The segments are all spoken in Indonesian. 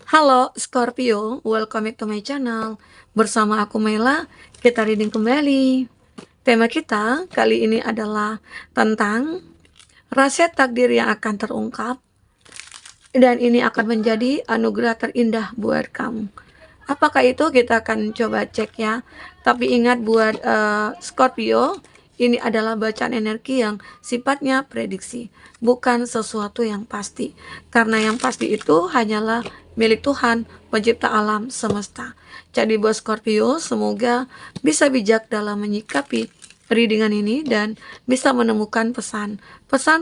Halo Scorpio, welcome back to my channel. Bersama aku Mela, kita reading kembali. Tema kita kali ini adalah tentang rahasia takdir yang akan terungkap. Dan ini akan menjadi anugerah terindah buat kamu. Apakah itu? Kita akan coba cek ya. Tapi ingat buat Scorpio, ini adalah bacaan energi yang sifatnya prediksi, bukan sesuatu yang pasti. Karena yang pasti itu hanyalah milik Tuhan, pencipta alam semesta. Jadi buat Scorpio, semoga bisa bijak dalam menyikapi readingan ini dan bisa menemukan pesan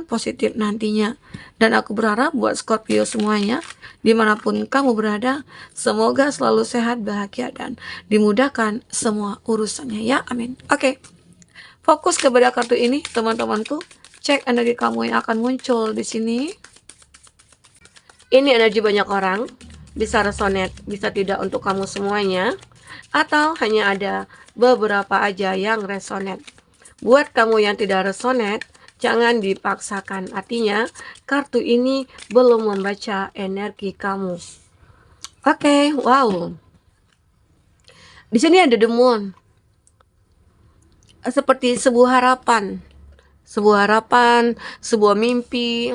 positif nantinya. Dan aku berharap buat Scorpio semuanya, dimanapun kamu berada, semoga selalu sehat, bahagia, dan dimudahkan semua urusannya ya, amin. Oke, fokus kepada kartu ini teman-temanku. Cek energi kamu yang akan muncul di sini. Ini energi banyak orang, bisa resonate, bisa tidak untuk kamu semuanya, atau hanya ada beberapa aja yang resonate. Buat kamu yang tidak resonate, jangan dipaksakan. Artinya, kartu ini belum membaca energi kamu. Oke, wow. Di sini ada the moon. Seperti sebuah harapan, sebuah mimpi,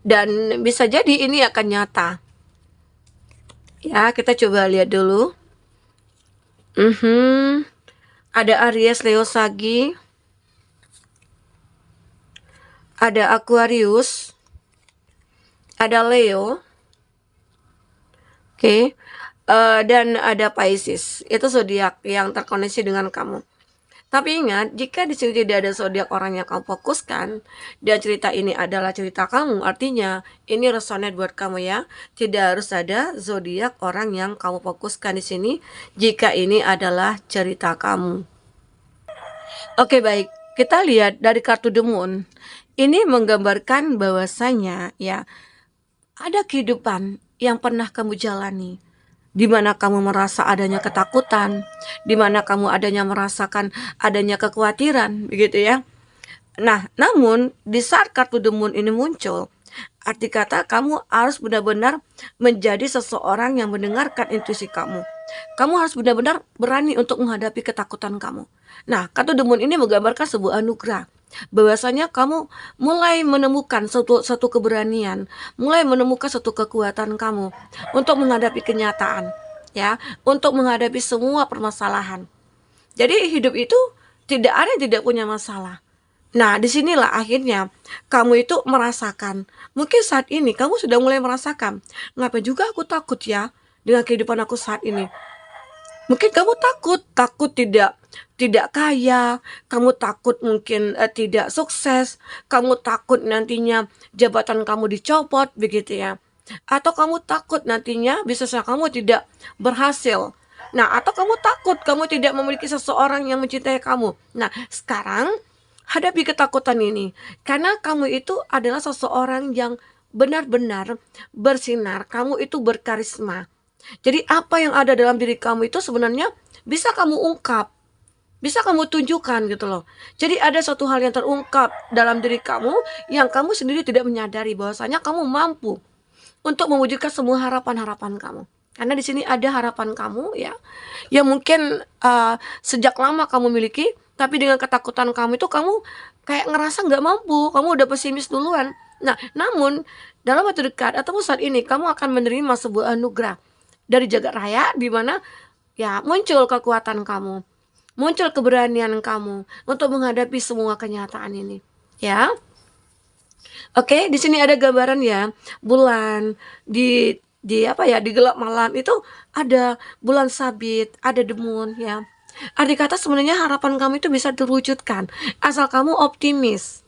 dan bisa jadi ini akan nyata. Ya, kita coba lihat dulu. Ada Aries, Leo, Sagi. Ada Aquarius, ada Leo, oke, dan ada Pisces. Itu zodiak yang terkoneksi dengan kamu. Tapi ingat, jika di sini tidak ada zodiak orang yang kamu fokuskan dan cerita ini adalah cerita kamu, artinya ini resonate buat kamu ya. Tidak harus ada zodiak orang yang kamu fokuskan di sini jika ini adalah cerita kamu. Oke, baik. Kita lihat dari kartu The Moon. Ini menggambarkan bahwasanya ya ada kehidupan yang pernah kamu jalani, di mana kamu merasa adanya ketakutan, di mana kamu merasakan adanya kekhawatiran, begitu ya. Nah, namun di saat kartu The Moon ini muncul, arti kata kamu harus benar-benar menjadi seseorang yang mendengarkan intuisi kamu. Kamu harus benar-benar berani untuk menghadapi ketakutan kamu. Nah, kartu The Moon ini menggambarkan sebuah anugerah. Bahwasanya kamu mulai menemukan satu keberanian, mulai menemukan satu kekuatan kamu untuk menghadapi kenyataan, ya, untuk menghadapi semua permasalahan. Jadi hidup itu tidak ada yang tidak punya masalah. Nah, disinilah akhirnya kamu itu merasakan. Mungkin saat ini kamu sudah mulai merasakan, ngapa juga aku takut ya dengan kehidupan aku saat ini. Mungkin kamu takut tidak kaya, kamu takut mungkin tidak sukses, kamu takut nantinya jabatan kamu dicopot, begitu ya. Atau kamu takut nantinya bisnis kamu tidak berhasil. Nah, atau kamu takut kamu tidak memiliki seseorang yang mencintai kamu. Nah, sekarang hadapi ketakutan ini, karena kamu itu adalah seseorang yang benar-benar bersinar, kamu itu berkarisma. Jadi apa yang ada dalam diri kamu itu sebenarnya bisa kamu ungkap, bisa kamu tunjukkan gitu loh. Jadi ada suatu hal yang terungkap dalam diri kamu yang kamu sendiri tidak menyadari bahwasanya kamu mampu untuk mewujudkan semua harapan-harapan kamu. Karena di sini ada harapan kamu ya, yang mungkin sejak lama kamu miliki, tapi dengan ketakutan kamu itu kamu kayak ngerasa nggak mampu, kamu udah pesimis duluan. Nah, namun dalam waktu dekat atau saat ini kamu akan menerima sebuah anugerah dari jagat raya, di mana ya muncul kekuatan kamu, muncul keberanian kamu untuk menghadapi semua kenyataan ini, ya. Oke, di sini ada gambaran ya, bulan di apa ya, di gelap malam itu ada bulan sabit, ada the moon ya. Arti kata sebenarnya harapan kamu itu bisa terwujudkan asal kamu optimis.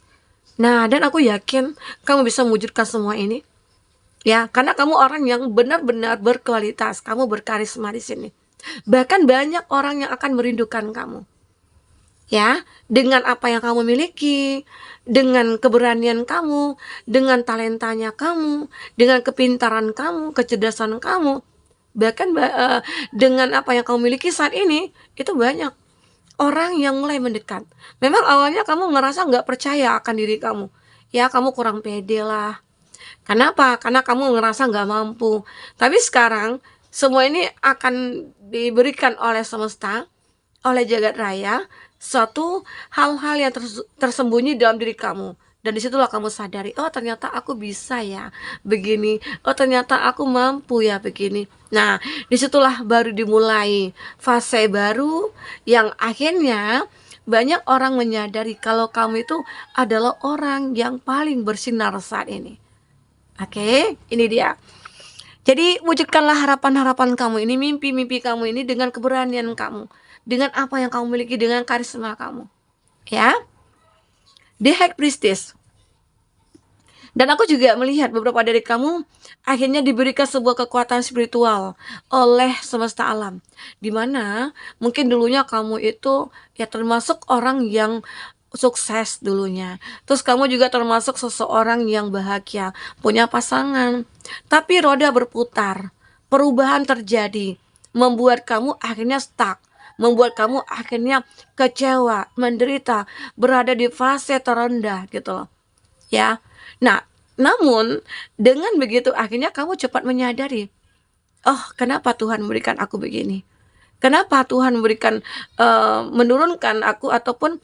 Nah, dan aku yakin kamu bisa mewujudkan semua ini. Ya, karena kamu orang yang benar-benar berkualitas, kamu berkarisma di sini. Bahkan banyak orang yang akan merindukan kamu. Ya, dengan apa yang kamu miliki, dengan keberanian kamu, dengan talentanya kamu, dengan kepintaran kamu, kecerdasan kamu, bahkan dengan apa yang kamu miliki saat ini, itu banyak orang yang mulai mendekat. Memang awalnya kamu ngerasa nggak percaya akan diri kamu. Ya, kamu kurang pede lah, Kenapa? Karena kamu ngerasa nggak mampu. Tapi sekarang semua ini akan diberikan oleh semesta, oleh jagat raya, suatu hal-hal yang tersembunyi dalam diri kamu. Dan disitulah kamu sadari, oh ternyata aku bisa ya begini, oh ternyata aku mampu ya begini. Nah, disitulah baru dimulai fase baru yang akhirnya banyak orang menyadari kalau kamu itu adalah orang yang paling bersinar saat ini. Oke, ini dia. Jadi wujudkanlah harapan-harapan kamu ini, mimpi-mimpi kamu ini dengan keberanian kamu, dengan apa yang kamu miliki, dengan karisma kamu. Ya, The High Priestess. Dan aku juga melihat beberapa dari kamu akhirnya diberikan sebuah kekuatan spiritual oleh semesta alam. Dimana mungkin dulunya kamu itu ya termasuk orang yang sukses dulunya. Terus kamu juga termasuk seseorang yang bahagia, punya pasangan. Tapi roda berputar, perubahan terjadi, membuat kamu akhirnya stuck, membuat kamu akhirnya kecewa, menderita, berada di fase terendah gitu loh. Ya. Nah, namun dengan begitu akhirnya kamu cepat menyadari, oh kenapa Tuhan memberikan aku begini? Kenapa Tuhan memberikan menurunkan aku ataupun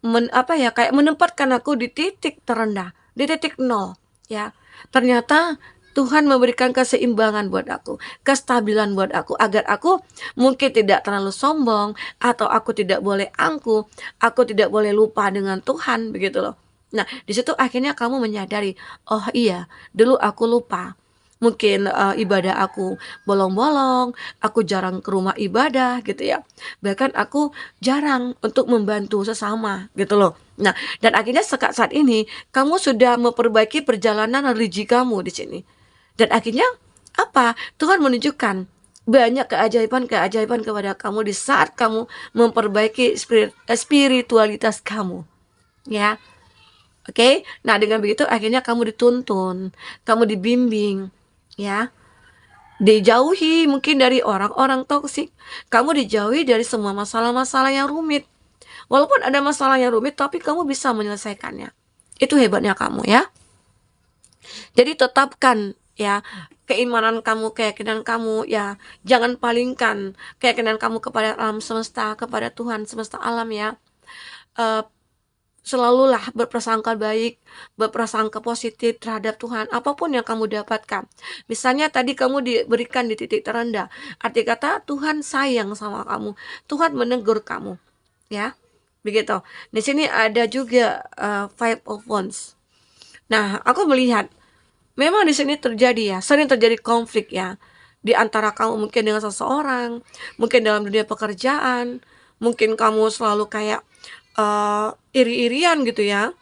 kayak menempatkan aku di titik terendah, di titik nol, ya. Ternyata Tuhan memberikan keseimbangan buat aku, kestabilan buat aku, agar aku mungkin tidak terlalu sombong, atau aku tidak boleh angkuh, aku tidak boleh lupa dengan Tuhan, begitu loh. Nah, di situ akhirnya kamu menyadari, oh iya, dulu aku lupa. Mungkin ibadah aku bolong-bolong, aku jarang ke rumah ibadah gitu ya. Bahkan aku jarang untuk membantu sesama gitu loh. Nah, dan akhirnya saat ini kamu sudah memperbaiki perjalanan religi kamu di sini. Dan akhirnya apa? Tuhan menunjukkan banyak keajaiban-keajaiban kepada kamu di saat kamu memperbaiki spiritualitas kamu. Ya. Oke. Nah, dengan begitu akhirnya kamu dituntun, kamu dibimbing, ya. Dijauhi mungkin dari orang-orang toksik. Kamu dijauhi dari semua masalah-masalah yang rumit. Walaupun ada masalah yang rumit, tapi kamu bisa menyelesaikannya. Itu hebatnya kamu ya. Jadi tetapkan ya keimanan kamu, keyakinan kamu ya. Jangan palingkan keyakinan kamu kepada alam semesta, kepada Tuhan semesta alam ya. Selalulah berprasangka baik, berprasangka positif terhadap Tuhan, apapun yang kamu dapatkan. Misalnya tadi kamu diberikan di titik terendah, arti kata Tuhan sayang sama kamu, Tuhan menegur kamu, ya, begitu. Di sini ada juga Five of Wands. Nah, aku melihat memang di sini terjadi ya, sering terjadi konflik ya, di antara kamu mungkin dengan seseorang, mungkin dalam dunia pekerjaan, mungkin kamu selalu kayak iri-irian gitu ya.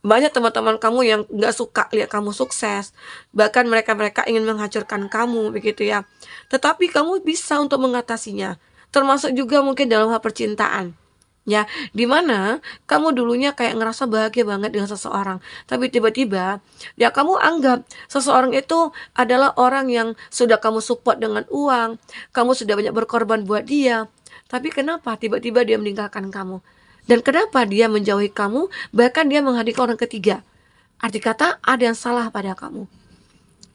Banyak teman-teman kamu yang nggak suka lihat kamu sukses, bahkan mereka ingin menghancurkan kamu begitu ya. Tetapi kamu bisa untuk mengatasinya, termasuk juga mungkin dalam hal percintaan. Ya, dimana kamu dulunya kayak ngerasa bahagia banget dengan seseorang, tapi tiba-tiba ya kamu anggap seseorang itu adalah orang yang sudah kamu support dengan uang, kamu sudah banyak berkorban buat dia, tapi kenapa tiba-tiba dia meninggalkan kamu? Dan kenapa dia menjauhi kamu, bahkan dia menghadirkan orang ketiga? Arti kata ada yang salah pada kamu.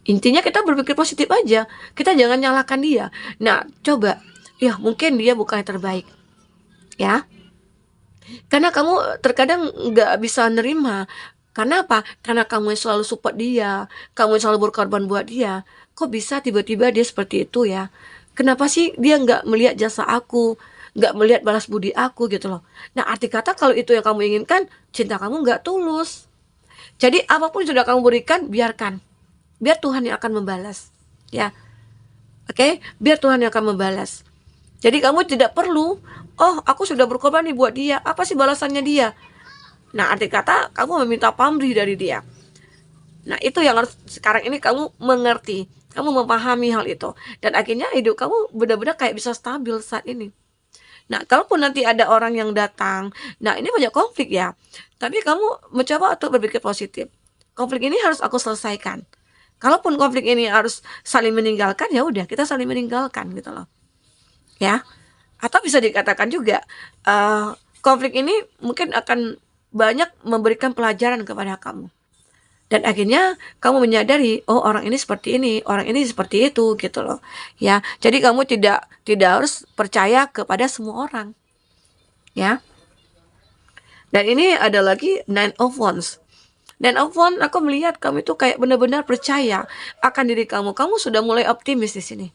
Intinya kita berpikir positif aja, kita jangan nyalahkan dia. Nah, coba, ya mungkin dia bukan yang terbaik, ya. Karena kamu terkadang nggak bisa nerima. Karena apa? Karena kamu yang selalu support dia, kamu yang selalu berkorban buat dia. Kok bisa tiba-tiba dia seperti itu ya? Kenapa sih dia nggak melihat jasa aku, nggak melihat balas budi aku gitu loh. Nah, arti kata kalau itu yang kamu inginkan, cinta kamu nggak tulus. Jadi apapun sudah kamu berikan, biarkan. Biar Tuhan yang akan membalas. Ya, oke? Biar Tuhan yang akan membalas. Jadi kamu tidak perlu, oh aku sudah berkorban nih buat dia, apa sih balasannya dia? Nah, arti kata kamu meminta pamrih dari dia. Nah, itu yang harus sekarang ini kamu mengerti. Kamu memahami hal itu. Dan akhirnya hidup kamu benar-benar kayak bisa stabil saat ini. Nah, kalaupun nanti ada orang yang datang, nah ini banyak konflik ya. Tapi kamu mencoba untuk berpikir positif. Konflik ini harus aku selesaikan. Kalaupun konflik ini harus saling meninggalkan, ya udah kita saling meninggalkan gitu loh. Ya. Atau bisa dikatakan juga konflik ini mungkin akan banyak memberikan pelajaran kepada kamu. Dan akhirnya kamu menyadari, oh orang ini seperti ini, orang ini seperti itu gitu loh. Ya. Jadi kamu tidak tidak harus percaya kepada semua orang, ya. Dan ini ada lagi Nine of Wands. Nine of Wands, aku melihat kamu itu kayak benar-benar percaya akan diri kamu. Kamu sudah mulai optimis di sini.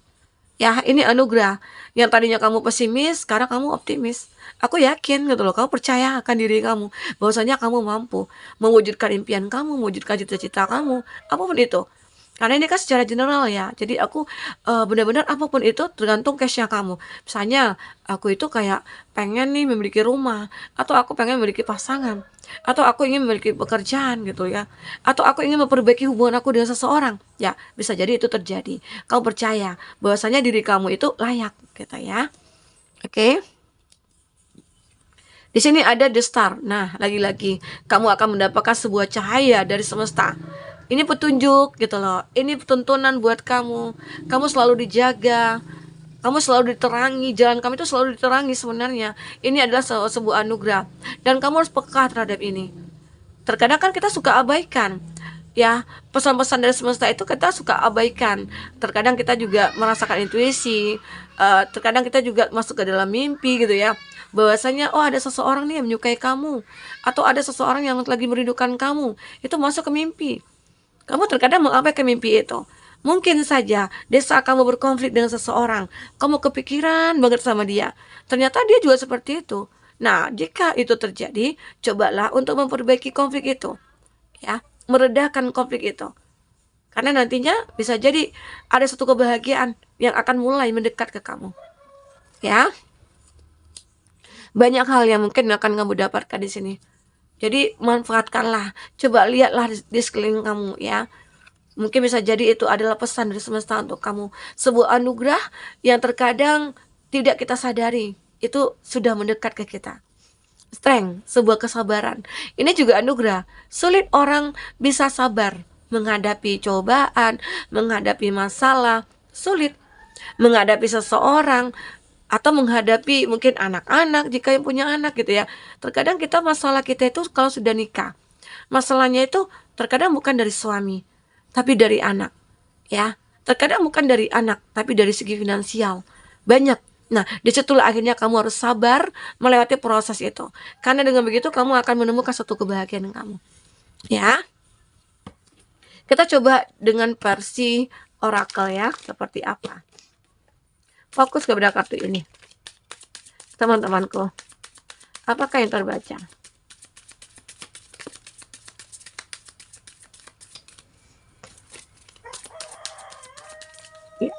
Ya, ini anugerah. Yang tadinya kamu pesimis, sekarang kamu optimis. Aku yakin gitu loh, kamu percaya akan diri kamu, bahwasanya kamu mampu mewujudkan impian kamu, mewujudkan cita-cita kamu, apapun itu. Karena ini kan secara general ya, jadi aku benar-benar apapun itu tergantung case-nya kamu. Misalnya, aku itu kayak pengen nih memiliki rumah, atau aku pengen memiliki pasangan, atau aku ingin memiliki pekerjaan gitu ya, atau aku ingin memperbaiki hubungan aku dengan seseorang. Ya, bisa jadi itu terjadi. Kamu percaya bahwasanya diri kamu itu layak gitu ya. Oke. Di sini ada the star. Nah, lagi-lagi kamu akan mendapatkan sebuah cahaya dari semesta. Ini petunjuk gitu loh. Ini tuntunan buat kamu. Kamu selalu dijaga. Kamu selalu diterangi. Jalan kamu itu selalu diterangi sebenarnya. Ini adalah sebuah anugerah. Dan kamu harus peka terhadap ini. Terkadang kan kita suka abaikan. Ya, pesan-pesan dari semesta itu kita suka abaikan. Terkadang kita juga merasakan intuisi. Terkadang kita juga masuk ke dalam mimpi gitu ya, bahwasanya oh ada seseorang nih yang menyukai kamu, atau ada seseorang yang lagi merindukan kamu, itu masuk ke mimpi. Kamu terkadang mengabaikan mimpi itu. Mungkin saja di saat kamu berkonflik dengan seseorang, kamu kepikiran banget sama dia, ternyata dia juga seperti itu. Nah, jika itu terjadi, cobalah untuk memperbaiki konflik itu, ya, meredakan konflik itu. Karena nantinya bisa jadi ada satu kebahagiaan yang akan mulai mendekat ke kamu. Ya, banyak hal yang mungkin akan kamu dapatkan di sini. Jadi manfaatkanlah, coba lihatlah di sekeliling kamu ya. Mungkin bisa jadi itu adalah pesan dari semesta untuk kamu. Sebuah anugerah yang terkadang tidak kita sadari, itu sudah mendekat ke kita. Strength, sebuah kesabaran. Ini juga anugerah. Sulit orang bisa sabar menghadapi cobaan, menghadapi masalah, sulit menghadapi seseorang, atau menghadapi mungkin anak-anak jika yang punya anak gitu ya. Terkadang kita masalah kita itu kalau sudah nikah, masalahnya itu terkadang bukan dari suami, tapi dari anak, ya. Terkadang bukan dari anak, tapi dari segi finansial. Banyak. Nah, disitulah akhirnya kamu harus sabar melewati proses itu. Karena dengan begitu kamu akan menemukan suatu kebahagiaan kamu. Ya. Kita coba dengan versi oracle ya, seperti apa. Fokus kepada kartu ini, teman-temanku. Apakah yang terbaca? Ya.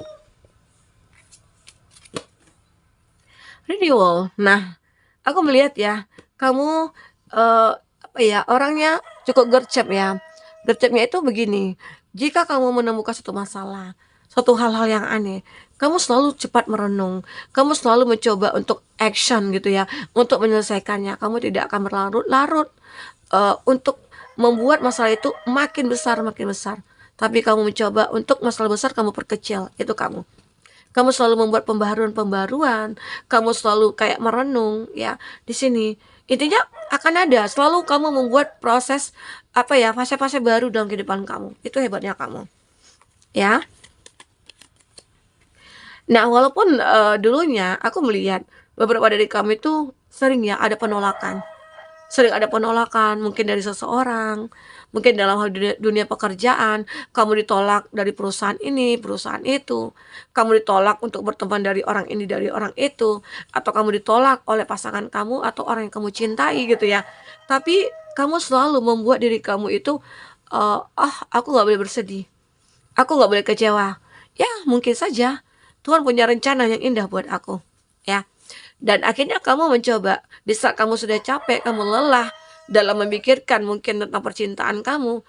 Renewal. Nah, aku melihat ya, kamu apa ya, orangnya cukup gercep ya. Gercepnya itu begini, jika kamu menemukan satu masalah, suatu hal-hal yang aneh, kamu selalu cepat merenung, kamu selalu mencoba untuk action gitu ya, untuk menyelesaikannya. Kamu tidak akan berlarut-larut untuk membuat masalah itu makin besar, makin besar. Tapi kamu mencoba untuk masalah besar kamu perkecil, itu kamu. Kamu selalu membuat pembaharuan-pembaharuan, kamu selalu kayak merenung ya. Di sini intinya akan ada, selalu kamu membuat proses apa ya, fase-fase baru dalam kehidupan kamu. Itu hebatnya kamu. Ya. Nah, walaupun dulunya aku melihat beberapa dari kamu itu sering ya ada penolakan. Sering ada penolakan mungkin dari seseorang, mungkin dalam hal dunia pekerjaan, kamu ditolak dari perusahaan ini, perusahaan itu, kamu ditolak untuk berteman dari orang ini, dari orang itu, atau kamu ditolak oleh pasangan kamu atau orang yang kamu cintai gitu ya. Tapi kamu selalu membuat diri kamu itu, aku nggak boleh bersedih, aku nggak boleh kecewa. Ya, mungkin saja Tuhan punya rencana yang indah buat aku, ya. Dan akhirnya kamu mencoba, di saat kamu sudah capek, kamu lelah dalam memikirkan mungkin tentang percintaan kamu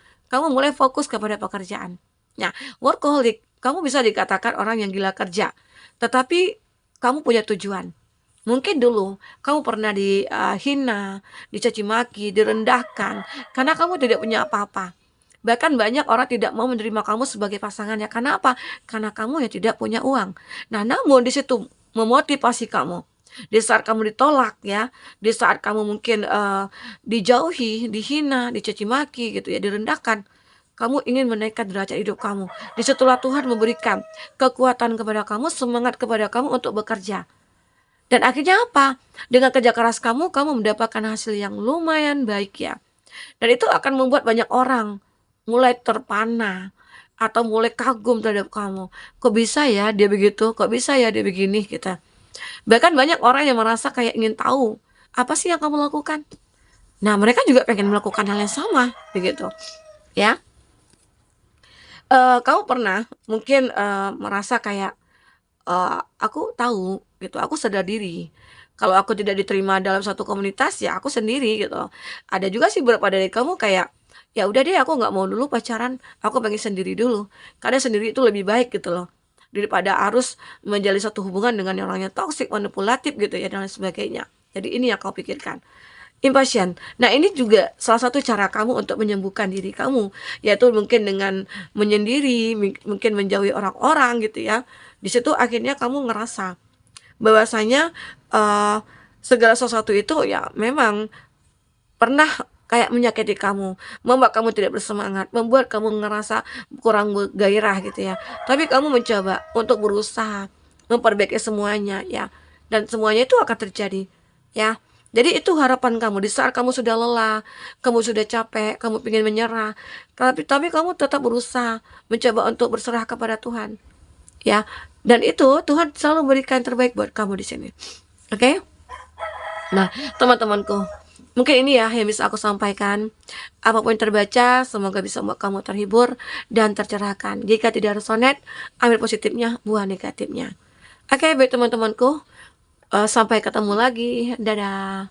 mulai fokus kepada pekerjaan. Nah, workaholic, kamu bisa dikatakan orang yang gila kerja, tetapi kamu punya tujuan. Mungkin dulu kamu pernah dihina, dicaci maki, direndahkan, karena kamu tidak punya apa-apa. Bahkan banyak orang tidak mau menerima kamu sebagai pasangannya. Karena apa? Karena kamu yang tidak punya uang. Nah, namun di situ memotivasi kamu. Di saat kamu ditolak ya, di saat kamu mungkin dijauhi, dihina, dicaci maki gitu ya, direndahkan. kamu ingin menaikkan derajat hidup kamu. Disitulah Tuhan memberikan kekuatan kepada kamu, semangat kepada kamu untuk bekerja. Dan akhirnya apa? Dengan kerja keras kamu mendapatkan hasil yang lumayan baik ya. Dan itu akan membuat banyak orang mulai terpana atau mulai kagum terhadap kamu. Kok bisa ya dia begitu? Kok bisa ya dia begini gitu. Bahkan banyak orang yang merasa kayak ingin tahu, apa sih yang kamu lakukan? Nah, mereka juga pengen melakukan hal yang sama begitu, ya. Kamu pernah mungkin, merasa kayak, aku tahu gitu, aku sadar diri, kalau aku tidak diterima dalam satu komunitas, ya aku sendiri gitu. Ada juga sih beberapa dari kamu kayak, "Ya udah deh aku nggak mau dulu pacaran, aku pengen sendiri dulu." Karena sendiri itu lebih baik gitu loh, daripada harus menjalin satu hubungan dengan orang yang toksik, manipulatif gitu ya dan lain sebagainya. Jadi ini yang kau pikirkan. Impatient. Nah, ini juga salah satu cara kamu untuk menyembuhkan diri kamu, yaitu mungkin dengan menyendiri, mungkin menjauhi orang-orang gitu ya. Di situ akhirnya kamu ngerasa bahwasanya, segala sesuatu itu ya memang pernah kayak menyakiti kamu, membuat kamu tidak bersemangat, membuat kamu ngerasa kurang gairah gitu ya. Tapi kamu mencoba untuk berusaha memperbaiki semuanya ya, dan semuanya itu akan terjadi ya. Jadi itu harapan kamu di saat kamu sudah lelah, kamu sudah capek, kamu ingin menyerah, tapi kamu tetap berusaha mencoba untuk berserah kepada Tuhan ya. Dan itu Tuhan selalu memberikan yang terbaik buat kamu di sini. Oke? Nah, teman-temanku, mungkin ini ya yang bisa aku sampaikan. Apapun yang terbaca, semoga bisa membuat kamu terhibur dan tercerahkan. Jika tidak resonate, ambil positifnya, buang negatifnya. Oke, baik teman-temanku. Sampai ketemu lagi. Dadah.